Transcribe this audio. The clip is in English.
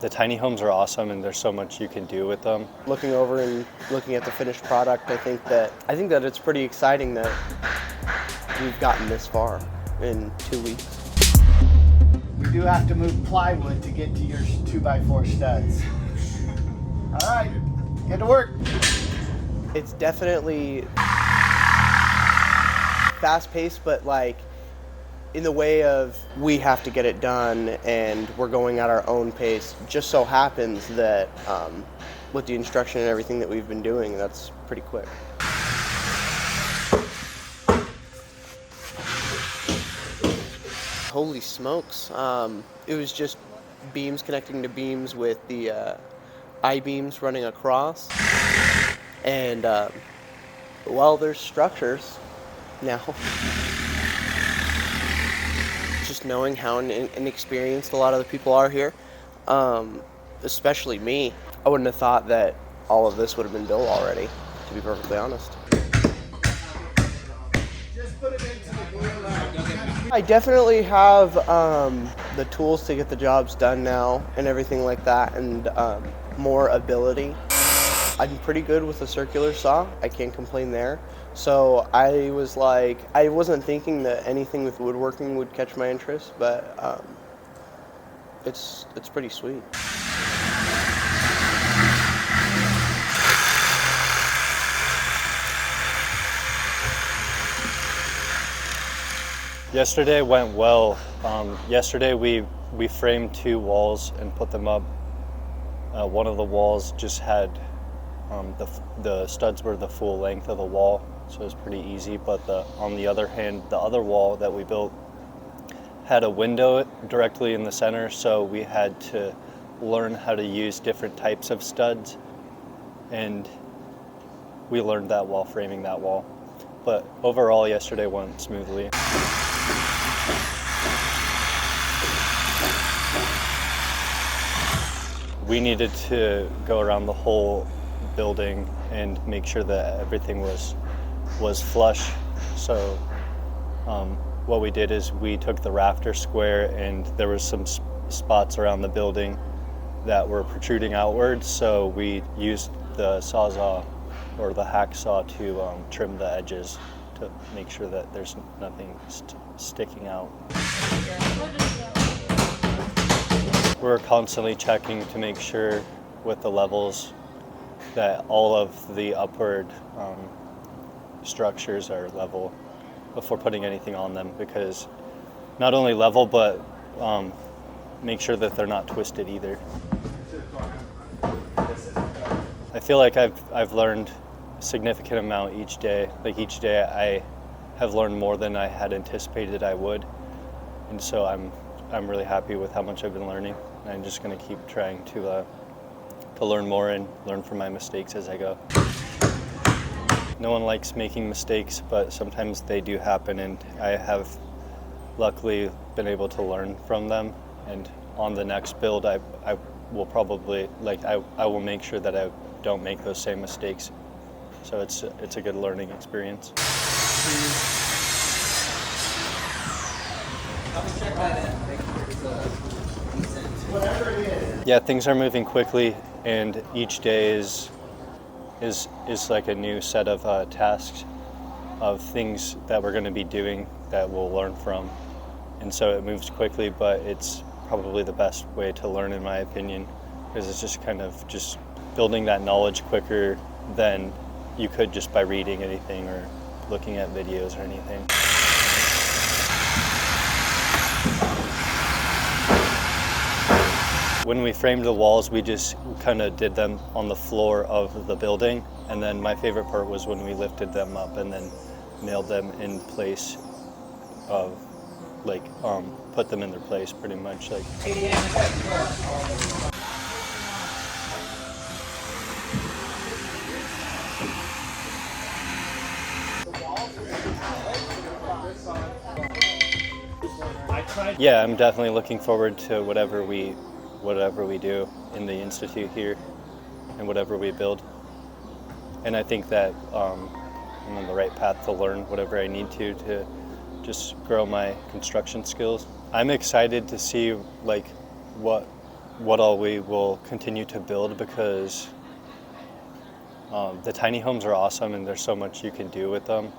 The tiny homes are awesome and there's so much you can do with them. Looking over and looking at the finished product, I think that it's pretty exciting that we've gotten this far in 2 weeks. We do have to move plywood to get to your 2x4 studs. All right, get to work. It's definitely fast-paced, but like in the way of we have to get it done and we're going at our own pace. Just so happens that with the instruction and everything that we've been doing, that's pretty quick. Holy smokes. It was just beams connecting to beams with the I-beams running across. And, well, there's structures now. Just knowing how inexperienced a lot of the people are here, especially me, I wouldn't have thought that all of this would have been built already, to be perfectly honest. I definitely have the tools to get the jobs done now and everything like that, and more ability. I'm pretty good with a circular saw. I can't complain there. So I was like, I wasn't thinking that anything with woodworking would catch my interest, but it's pretty sweet. Yesterday went well. Yesterday we framed 2 walls and put them up. One of the walls just had the studs were the full length of the wall, so it was pretty easy. But on the other hand, the other wall that we built had a window directly in the center, so we had to learn how to use different types of studs, and we learned that while framing that wall. But overall, yesterday went smoothly. We needed to go around the whole building and make sure that everything was flush. So what we did is we took the rafter square, and there was some spots around the building that were protruding outwards. So we used the sawzall or the hacksaw to trim the edges to make sure that there's nothing sticking out. We're constantly checking to make sure with the levels that all of the upward structures are level before putting anything on them, because not only level, but make sure that they're not twisted either. I feel like I've learned a significant amount each day. Like each day I have learned more than I had anticipated I would, and so I'm really happy with how much I've been learning. I'm just going to keep trying to learn more and learn from my mistakes as I go. No one likes making mistakes, but sometimes they do happen, and I have luckily been able to learn from them. And on the next build, I will probably, I will make sure that I don't make those same mistakes. So it's a good learning experience. Yeah, things are moving quickly, and each day is like a new set of tasks of things that we're going to be doing that we'll learn from. And so it moves quickly, but it's probably the best way to learn, in my opinion, because it's just kind of just building that knowledge quicker than you could just by reading anything or looking at videos or anything. When we framed the walls, we just kind of did them on the floor of the building, and then my favorite part was when we lifted them up and then nailed them in place of, like, put them in their place pretty much. Like. Yeah, I'm definitely looking forward to whatever we do in the Institute here and whatever we build. And I think that I'm on the right path to learn whatever I need to just grow my construction skills. I'm excited to see like what what all we will continue to build, because the tiny homes are awesome and there's so much you can do with them.